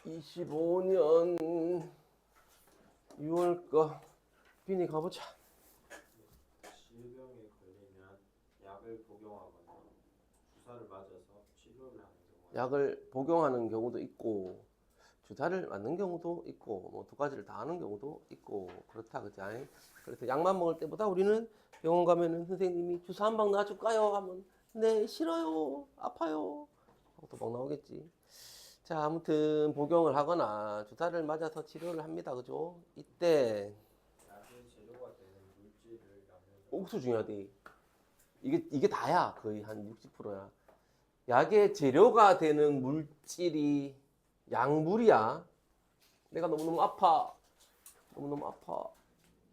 25년 6월 거 비니 가보자. 질병에 걸리면 약을 복용하거나 주사를 맞아서 치료를 하는 경우가 약을 복용하는 경우도 있고 주사를 맞는 경우도 있고 뭐 두 가지를 다 하는 경우도 있고 그렇다 그지? 그래서 약만 먹을 때보다 우리는 병원 가면은 선생님이 주사 한 방 놔줄까요? 하면 네 싫어요 아파요 하고 또 막 나오겠지. 자 아무튼 복용을 하거나 주사를 맞아서 치료를 합니다 그죠? 이때 약의 재료가 되는 물질을 양면으로 옥수 중요하대. 이게 다야. 거의 한 60%야. 약의 재료가 되는 물질이 약물이야. 내가 너무너무 아파. 너무너무 아파.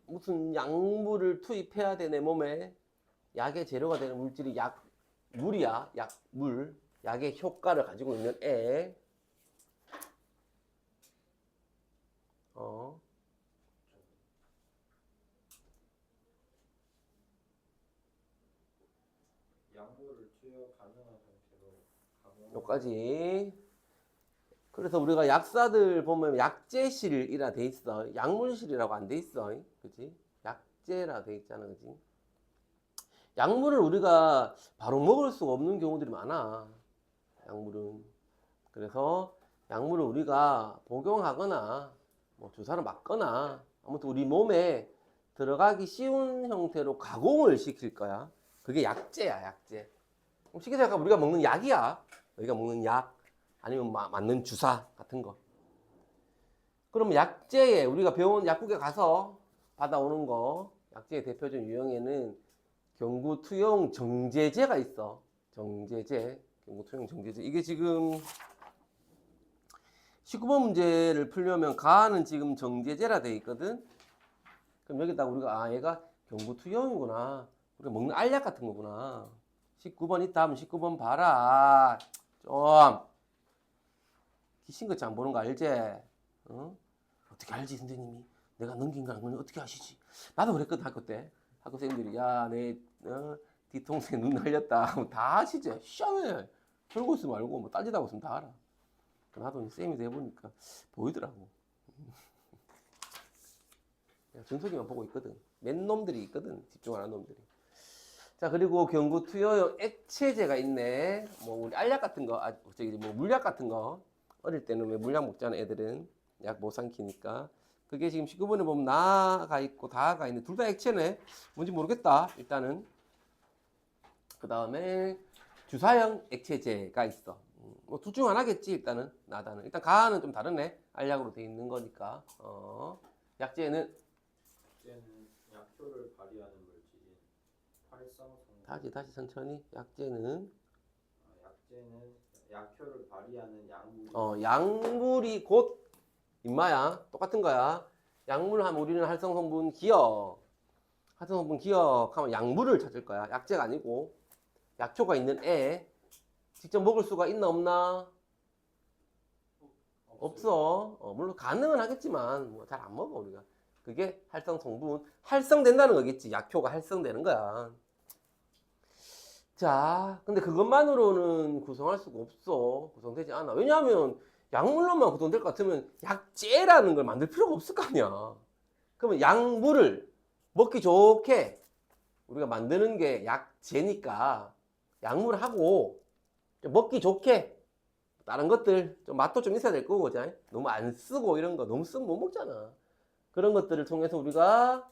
무슨 약물을 투입해야 돼, 내 몸에. 약의 재료가 되는 물질이 약물이야. 약물. 약의 효과를 가지고 있는 애. 어. 약물을 투여 가능한 형태로 가공하는 여기까지. 그래서 우리가 약사들 보면 약제실이라 돼 있어. 약물실이라고 안 돼 있어. 그치? 약제라 돼 있잖아. 그치? 약물을 우리가 바로 먹을 수가 없는 경우들이 많아. 약물은. 그래서 약물을 우리가 복용하거나 뭐 주사를 맞거나 아무튼 우리 몸에 들어가기 쉬운 형태로 가공을 시킬 거야. 그게 약제야, 약제. 쉽게 생각하면 우리가 먹는 약이야. 우리가 먹는 약 아니면 맞는 주사 같은 거. 그럼 약제에 우리가 병원 약국에 가서 받아오는 거 약제의 대표적인 유형에는 경구투용 정제제가 있어. 정제제, 경구투용 정제제. 이게 지금 19번 문제를 풀려면 가는 지금 정제제라 돼 있거든. 그럼 여기다 우리가 얘가 경구투용이구나. 우리가 먹는 알약 같은 거구나. 19번 있다 하면 19번 봐라. 좀 기신같이 안 보는 거 알지? 어? 어떻게 알지 선생님이? 내가 넘긴 거 어떻게 아시지? 나도 그랬거든 학교 때. 학교 선생님들이 야내 뒤통수에 눈 날렸다 하면 다 아시지? 시험에 별거 있으면 알고 뭐 따지다고 있으면 다 알아. 나도 쌤이 돼보니까 보이더라고. 준석이만 보고 있거든. 맨 놈들이 있거든. 집중 안 하는 놈들이. 자 그리고 경구 투여용 액체제가 있네. 뭐 우리 알약 같은 거, 저기 뭐 물약 같은 거 어릴 때는 왜 물약 먹잖아 애들은 약 못 삼키니까. 그게 지금 19번에 보면 나가 있고 다가 있네. 둘 다 액체네. 뭔지 모르겠다. 일단은 그 다음에 주사형 액체제가 있어. 뭐 둘 중 하나겠지 일단은 나다는. 일단 가는 좀 다르네. 알약으로 돼 있는 거니까. 약제는 약제는 약효를 발휘하는 물질인 활성 성분 다시 천천히. 약제는 약제는 약효를 발휘하는 약물이 약물이 곧 임마야. 똑같은 거야. 약물 하면 우리는 활성 성분 기억. 활성 성분 기억하면 약물을 찾을 거야. 약제가 아니고 약효가 있는 애. 직접 먹을 수가 있나 없나? 없어. 물론 가능은 하겠지만 뭐 잘 안 먹어 우리가. 그게 활성 성분. 활성된다는 거겠지. 약효가 활성되는 거야. 자, 근데 그것만으로는 구성할 수가 없어. 구성되지 않아. 왜냐하면 약물로만 구성될 것 같으면 약제라는 걸 만들 필요가 없을 거 아니야. 그러면 약물을 먹기 좋게 우리가 만드는 게 약제니까 약물하고 좀 먹기 좋게 다른 것들 좀 맛도 좀 있어야 될 거고, 그죠? 너무 안 쓰고 이런 거 너무 쓰면 못 먹잖아. 그런 것들을 통해서 우리가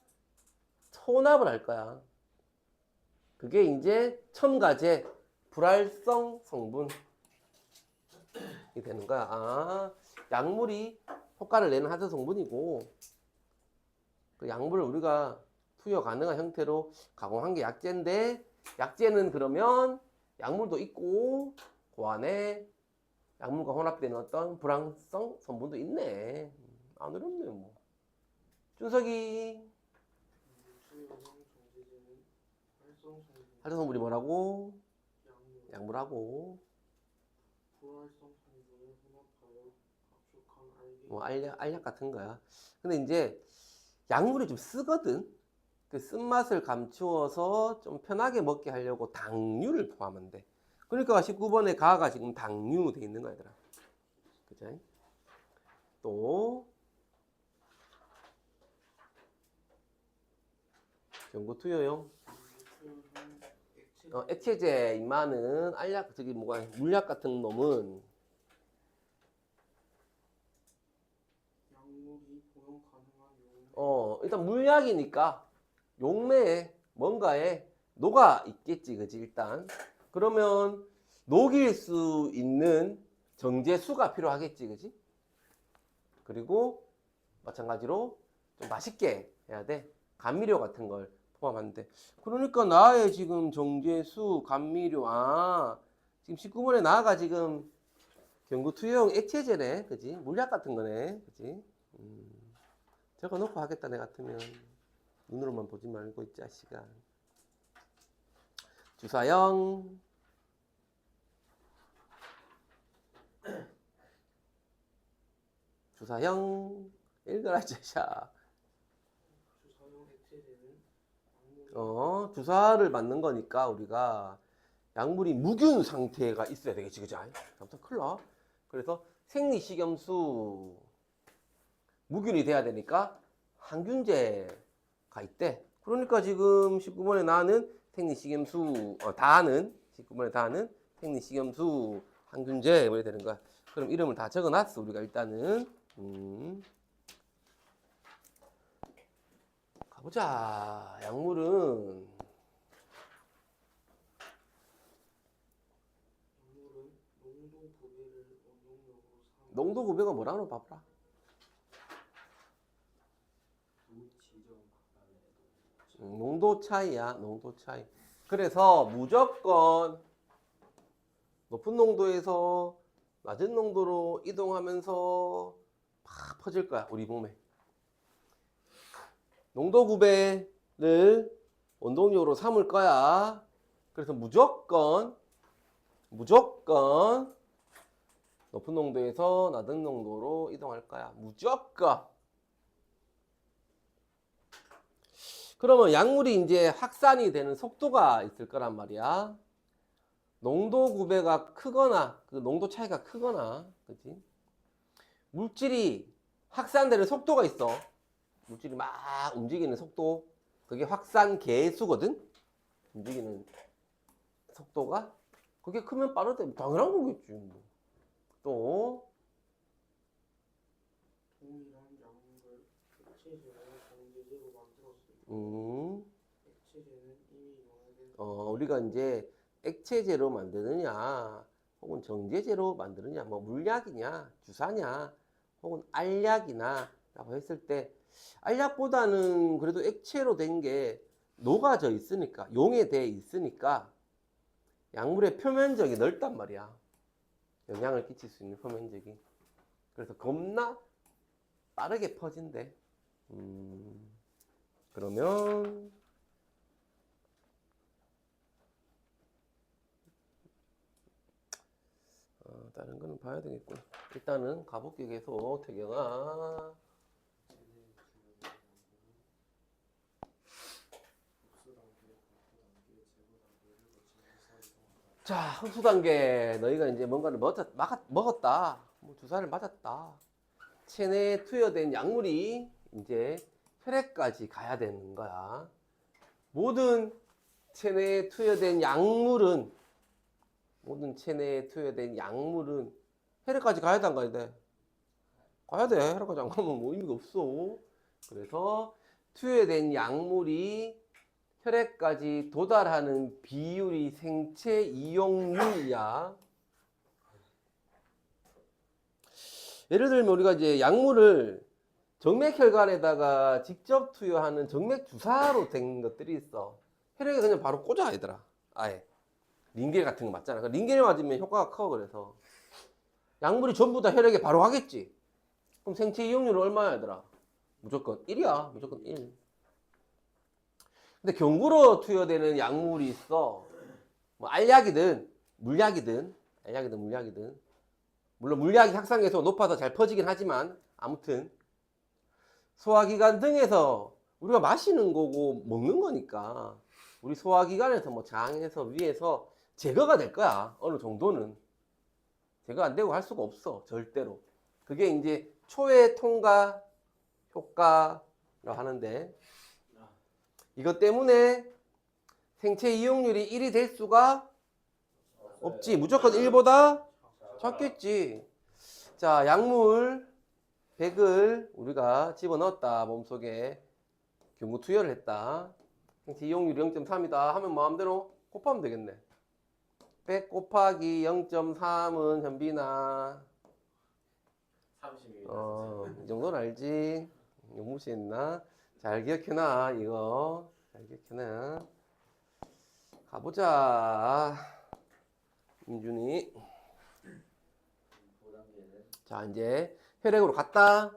혼합을 할 거야. 그게 이제 첨가제, 불활성 성분이 되는 거야. 약물이 효과를 내는 하드 성분이고, 그 약물을 우리가 투여 가능한 형태로 가공한 게 약제인데, 약제는 그러면 약물도 있고, 그 안에 약물과 혼합되는 어떤 불활성 성분도 있네. 안 어렵네, 뭐. 준석이, 물질용 정제제는 활성 성분, 하드 성분이 뭐라고? 약물, 약물하고, 불활성 성분을 혼합하여 압축한 알갱이. 뭐 알약 같은 거야. 근데 이제 약물이 좀 쓰거든. 그 쓴맛을 감추어서 좀 편하게 먹게 하려고 당류를 포함하면 돼. 그러니까 19번에 가가 지금 당류 돼 있는 거야, 얘들아. 그죠? 또 경구 투여용 투여용 액체 액체제 임마는 알약 저기 뭐가 물약 같은 놈은 약물이 복용 가능한 용매 일단 물약이니까 용매에 뭔가에 녹아 있겠지, 그지? 일단 그러면 녹일 수 있는 정제수가 필요하겠지, 그지? 그리고 마찬가지로 좀 맛있게 해야 돼. 감미료 같은 걸 포함하는데, 그러니까 나의 지금 정제수, 감미료, 지금 19번에 나가 지금 경구투여용 액체제네, 그지? 물약 같은 거네, 그지? 저거 놓고 하겠다, 내 같으면. 눈으로만 보지 말고, 이 자식아. 주사형. 주사형. 읽어라, 자샤. 주사용 액체제는 약물이 주사를 맞는 거니까 우리가 약물이 무균 상태가 있어야 되겠지, 그지? 아무튼 큰일 나. 그래서 생리식염수 무균이 돼야 되니까 항균제가 있대. 그러니까 지금 19번에 나는 생리식염수, 19번에 다는 생리식염수 항균제 뭐 이래 되는 거야. 그럼 이름을 다 적어놨어, 우리가 일단은. 가보자. 약물은 농도 구배를 원동력으로 삼아 농도 구배가 뭐라고 봐봐라. 두 지점 간의 농도 차이야, 농도 차이. 그래서 무조건 높은 농도에서 낮은 농도로 이동하면서 팍 퍼질 거야, 우리 몸에. 농도 구배를 원동력으로 삼을 거야. 그래서 무조건 높은 농도에서 낮은 농도로 이동할 거야. 무조건. 그러면 약물이 이제 확산이 되는 속도가 있을 거란 말이야. 농도 구배가 크거나 그 농도 차이가 크거나, 그치? 물질이 확산되는 속도가 있어. 물질이 막 움직이는 속도, 그게 확산 계수거든. 움직이는 속도가 그게 크면 빠르다. 당연한 거겠지. 뭐. 또 동일한 약물을 액체제와 정제제로 만들었을 때 액체제는 이미 용해된 우리가 이제 액체제로 만드느냐 혹은 정제제로 만드느냐, 뭐 물약이냐 주사냐 혹은 알약이나 라고 했을 때 알약보다는 그래도 액체로 된 게 녹아져 있으니까, 용해돼 있으니까 약물의 표면적이 넓단 말이야. 영향을 끼칠 수 있는 표면적이. 그래서 겁나 빠르게 퍼진대. 그러면 다른 거는 봐야 되겠군. 일단은 가볼게. 계속 태경아. 자, 흡수 단계. 너희가 이제 뭔가를 먹었다. 뭐 주사를 맞았다. 체내에 투여된 약물이 이제 혈액까지 가야 되는 거야. 모든 체내에 투여된 약물은 혈액까지 가야 돼, 안 가야 돼? 가야 돼. 혈액까지 안 가면 뭐 의미가 없어. 그래서 투여된 약물이 혈액까지 도달하는 비율이 생체 이용률이야. 예를 들면 우리가 이제 약물을 정맥혈관에다가 직접 투여하는 정맥 주사로 된 것들이 있어. 혈액에 그냥 바로 꽂아, 얘들아. 아예 링겔 같은 거 맞잖아. 링겔 맞으면 효과가 커. 그래서 약물이 전부 다 혈액에 바로 가겠지. 그럼 생체 이용률은 얼마야, 얘들아? 무조건 1이야. 무조건 1. 근데 경구로 투여되는 약물이 있어. 뭐 알약이든 물약이든 물론 물약이 확산계수가 높아서 잘 퍼지긴 하지만 아무튼 소화기관 등에서 우리가 마시는 거고 먹는 거니까 우리 소화기관에서 뭐 장에서 위에서 제거가 될 거야. 어느 정도는 제거 안 되고 할 수가 없어, 절대로. 그게 이제 초의 통과 효과라고 하는데 이것 때문에 생체 이용률이 1이 될 수가 없지. 무조건 1보다 작겠지. 자, 약물 100을 우리가 집어넣었다. 몸속에 경구 투여를 했다. 생체 이용률이 0.3이다 하면 마음대로 곱하면 되겠네. 100 곱하기 0.3은 현빈아 30입니다. 이 정도는 알지? 이거 무시했나? 잘 기억해놔. 이거 잘 기억해놔. 가보자. 민준이. 자, 이제 혈액으로 갔다.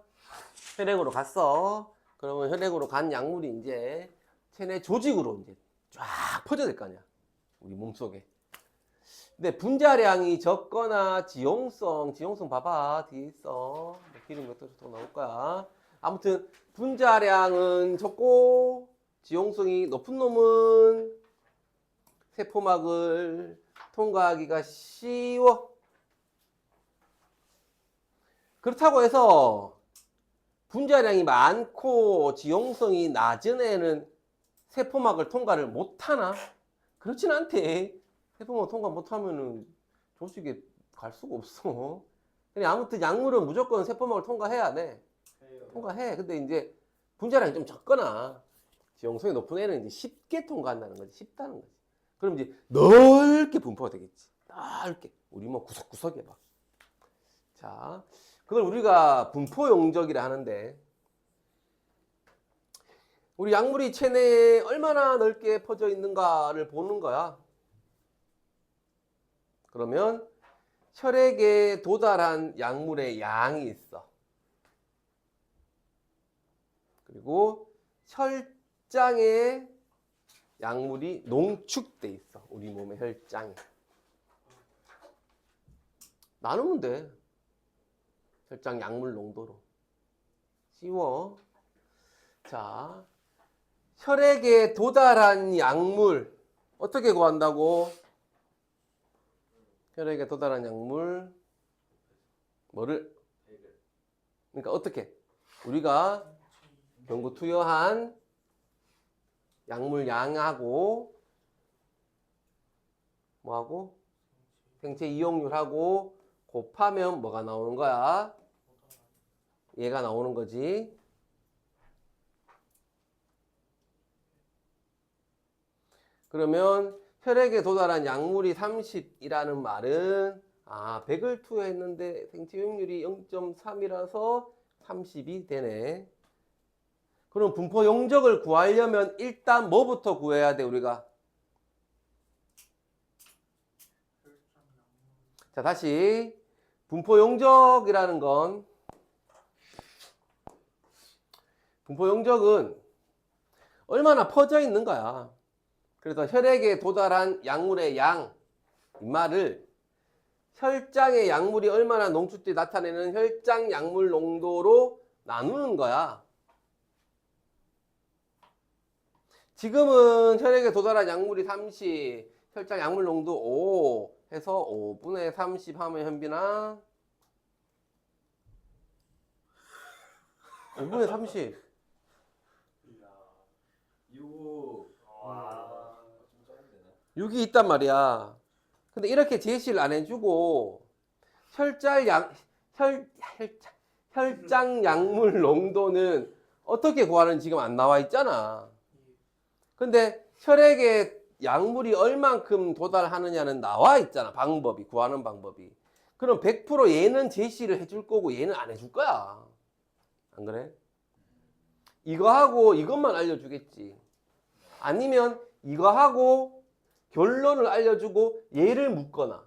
혈액으로 갔어. 그러면 혈액으로 간 약물이 이제 체내 조직으로 이제 쫙 퍼져야 될 거 아니야. 우리 몸속에. 근데 분자량이 적거나 지용성 봐봐. 뒤에 있어. 기름 몇 도 나올 거야. 아무튼 분자량은 적고 지용성이 높은 놈은 세포막을 통과하기가 쉬워. 그렇다고 해서 분자량이 많고 지용성이 낮은 애는 세포막을 통과를 못하나? 그렇진 않대. 세포막 통과 못하면은 조직에 갈 수가 없어. 그냥 아무튼 약물은 무조건 세포막을 통과해야 돼. 통과해. 근데 이제 분자량이 좀 적거나 지용성이 높은 애는 이제 쉽게 통과한다는 거지. 쉽다는 거지. 그럼 이제 넓게 분포가 되겠지. 넓게. 우리 뭐 구석구석에 막. 자, 그걸 우리가 분포 용적이라 하는데 우리 약물이 체내에 얼마나 넓게 퍼져 있는가를 보는 거야. 그러면 혈액에 도달한 약물의 양이 있어. 그리고 혈장에 약물이 농축돼 있어. 우리 몸의 혈장에. 나누면 돼. 혈장 약물 농도로. 쉬워. 자, 혈액에 도달한 약물 어떻게 구한다고? 혈액에 도달한 약물 뭐를? 그러니까 어떻게? 우리가 경구 투여한 약물 양하고 뭐하고? 생체 이용률하고 곱하면 뭐가 나오는 거야? 얘가 나오는 거지. 그러면 혈액에 도달한 약물이 30이라는 말은 100을 투여했는데 생체 이용률이 0.3이라서 30이 되네. 그럼 분포 용적을 구하려면 일단 뭐부터 구해야 돼, 우리가? 자, 다시 분포 용적이라는 건 분포 용적은 얼마나 퍼져 있는 거야. 그래서 혈액에 도달한 약물의 양, 이 말을 혈장의 약물이 얼마나 농축돼 나타내는 혈장 약물 농도로 나누는 거야. 지금은 혈액에 도달한 약물이 30, 혈장 약물 농도 5 해서 5분의 30 하면 현빈아 5분의 30 6이 있단 말이야. 근데 이렇게 제시를 안 해주고 혈장 약물 농도는 어떻게 구하는지 지금 안 나와 있잖아. 근데 혈액에 약물이 얼만큼 도달하느냐는 나와 있잖아. 방법이, 구하는 방법이. 그럼 100% 얘는 제시를 해줄 거고 얘는 안 해줄 거야. 안 그래? 이거하고 이것만 알려주겠지. 아니면 이거하고 결론을 알려주고 얘를 묻거나.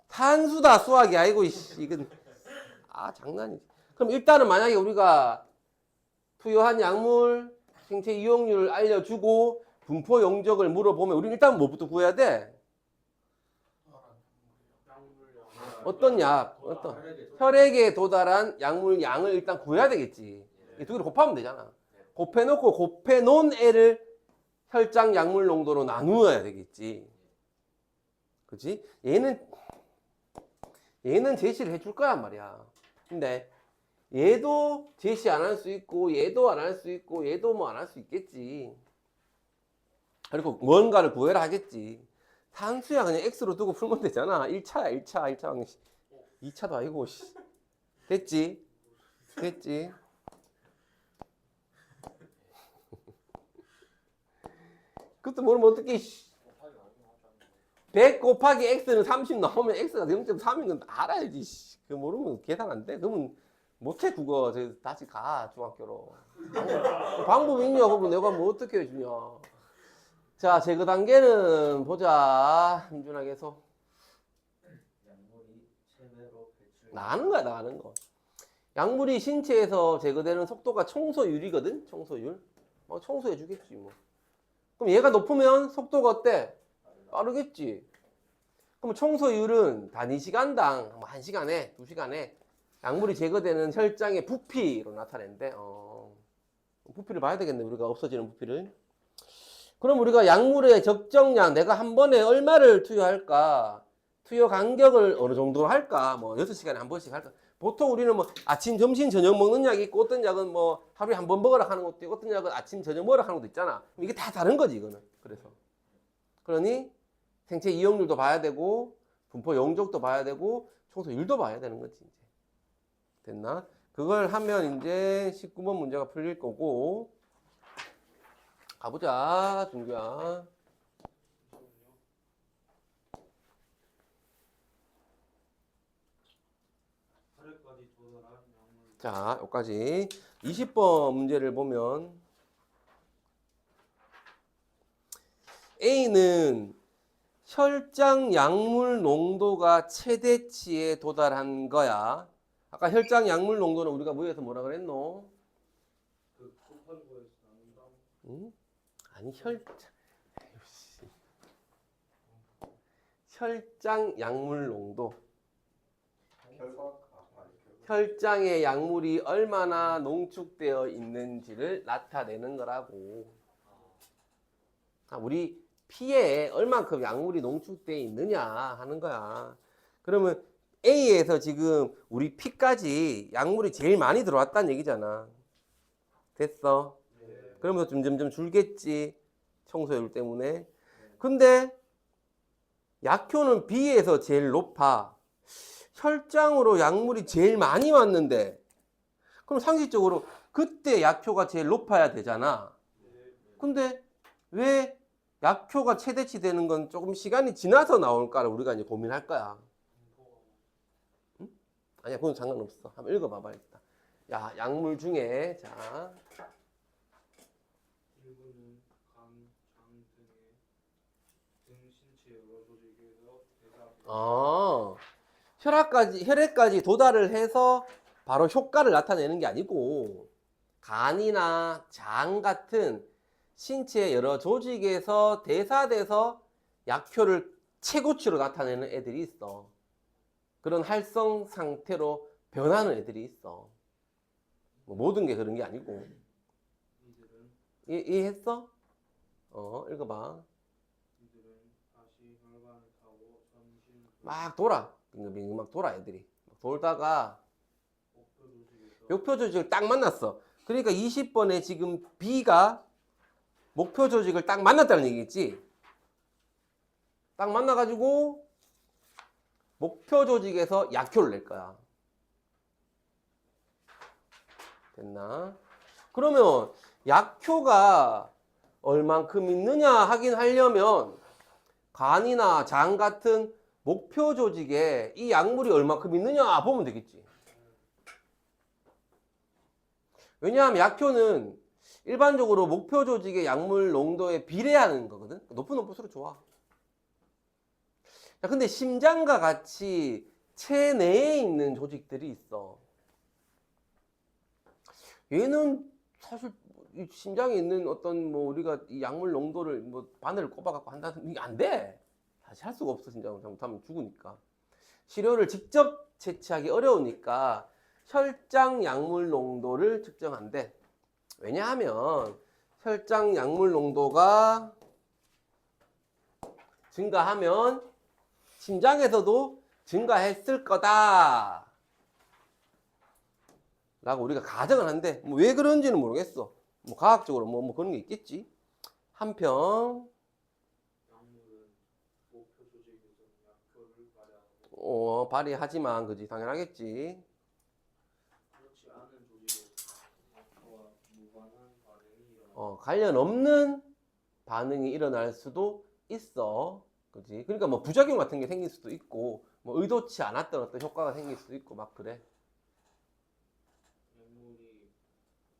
산수다 수학이 아니고 이건 장난이지. 그럼 일단은 만약에 우리가 투여한 약물 생체 이용률을 알려주고 분포 용적을 물어보면 우리는 일단 뭐부터 구해야 돼? 어떤 약? 혈액에 도달한 약물 양을 일단 구해야 되겠지. 이 두 개를 곱하면 되잖아. 곱해놓고 곱해놓은 애를 혈장 약물 농도로 나누어야 되겠지. 그치? 얘는 제시를 해줄 거란 말이야. 근데 얘도 제시 안 할 수 있고 얘도 안 할 수 있고 얘도 뭐 안 할 수 있겠지. 그리고 뭔가를 구해라 하겠지. 산수야 그냥 x로 두고 풀면 되잖아. 1차야 1차 1차 2차도 아니고 씨. 됐지? 됐지? 그것도 모르면 어떡해. 100 곱하기 x는 30 나오면 x가 0.3인 건 알아야지. 그 모르면 계산 안 돼. 그러면 못해 국어. 다시 가 중학교로. 방법 있냐? 그러면 내가 뭐 어떻게 해주냐. 자, 제거 단계는 보자. 민준아 계속. 약물이 체내로 배출. 나가는 거야, 나가는 거. 약물이 신체에서 제거되는 속도가 청소율이거든? 청소율. 청소해 주겠지, 뭐. 그럼 얘가 높으면 속도가 어때? 빠르겠지. 그럼 청소율은 단위 시간당 1시간에, 2시간에 약물이 제거되는 혈장의 부피로 나타낸대. 부피를 봐야 되겠네, 우리가 없어지는 부피를. 그럼 우리가 약물의 적정량, 내가 한 번에 얼마를 투여할까? 투여 간격을 어느 정도로 할까? 뭐 6시간에 한 번씩 할까? 보통 우리는 뭐 아침, 점심, 저녁 먹는 약이 있고 어떤 약은 뭐 하루에 한 번 먹으라 하는 것도 있고 어떤 약은 아침, 저녁 먹으라 하는 것도 있잖아. 이게 다 다른 거지, 이거는. 그래서. 그러니 생체 이용률도 봐야 되고 분포 용적도 봐야 되고 청소율도 봐야 되는 거지, 이제. 됐나? 그걸 하면 이제 19번 문제가 풀릴 거고. 가보자, 준규야. 혈액까지 도달한 약물. 자, 여기까지 20번 문제를 보면 A는 혈장 약물 농도가 최대치에 도달한 거야. 아까 혈장 약물 농도는 우리가 뭐에서 뭐라 그랬노? 그 곱하기고에서 나눈다. 응? 아니 혈장 약물 농도. 혈장에 약물이 얼마나 농축되어 있는지를 나타내는 거라고. 우리 피에 얼만큼 약물이 농축되어 있느냐 하는 거야. 그러면 A에서 지금 우리 피까지 약물이 제일 많이 들어왔다는 얘기잖아. 됐어? 네. 그러면서 점점점 줄겠지. 청소율 때문에. 근데 약효는 B에서 제일 높아. 혈장으로 약물이 제일 많이 왔는데 그럼 상식적으로 그때 약효가 제일 높아야 되잖아. 근데 왜 약효가 최대치 되는 건 조금 시간이 지나서 나올까를 우리가 이제 고민할 거야. 응? 아니야, 그건 상관없어. 한번 읽어봐봐 일단. 야, 약물 중에 자. 일부는 간, 장 등 신체 여러 조직에서 혈액까지 도달을 해서 바로 효과를 나타내는 게 아니고 간이나 장 같은 신체 여러 조직에서 대사돼서 약효를 최고치로 나타내는 애들이 있어. 그런 활성 상태로 변하는 애들이 있어. 뭐 모든 게 그런 게 아니고. 이들은 이해했어? 읽어봐. 이들은 다시 혈관을 타고 전신 막 돌아. 빙글빙글 막 돌아 애들이. 막 돌다가 목표 조직에서 목표 조직을 딱 만났어. 그러니까 20번에 지금 B가 목표 조직을 딱 만났다는 얘기겠지. 딱 만나가지고 목표 조직에서 약효를 낼 거야. 됐나? 그러면 약효가 얼만큼 있느냐 확인하려면 간이나 장 같은 목표 조직에 이 약물이 얼만큼 있느냐 보면 되겠지. 왜냐하면 약효는 일반적으로 목표 조직의 약물 농도에 비례하는 거거든. 높은 높을수록 좋아. 자, 근데 심장과 같이 체내에 있는 조직들이 있어. 얘는 사실 이 심장에 있는 어떤 뭐 우리가 이 약물 농도를 뭐 바늘을 꼽아갖고 한다는 게 안 돼. 다시 할 수가 없어. 심장을 잘못하면 죽으니까. 치료를 직접 채취하기 어려우니까 혈장 약물 농도를 측정한대. 왜냐하면 혈장 약물 농도가 증가하면 심장에서도 증가했을 거다 라고 우리가 가정을 한대. 뭐 왜 그런지는 모르겠어. 뭐 과학적으로 뭐 그런 게 있겠지. 한편 약물은 목표 조직에서 약효를 발휘하고 발휘하지만 그지 당연하겠지. 그렇지 않은 조직에서 약효와 무관한 반응이 일어나 관련 없는 반응이 일어날 수도 있어. 그지? 그러니까 뭐 부작용 같은 게 생길 수도 있고, 뭐 의도치 않았던 어떤 효과가 생길 수도 있고, 막 그래. 약물이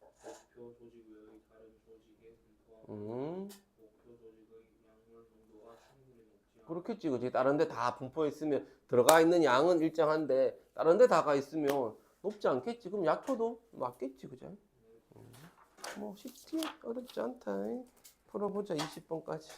목표 조직의 다른 조직에 분포하고 음, 목표 조직의 약물 농도가 충분히 높지 않아 그렇겠지, 그지? 다른 데 다 분포했으면 들어가 있는 양은 일정한데, 다른 데 다가 있으면 높지 않겠지. 그럼 약효도 맞겠지, 그죠? 뭐 쉽지? 어렵지 않다. 풀어보자, 20번까지.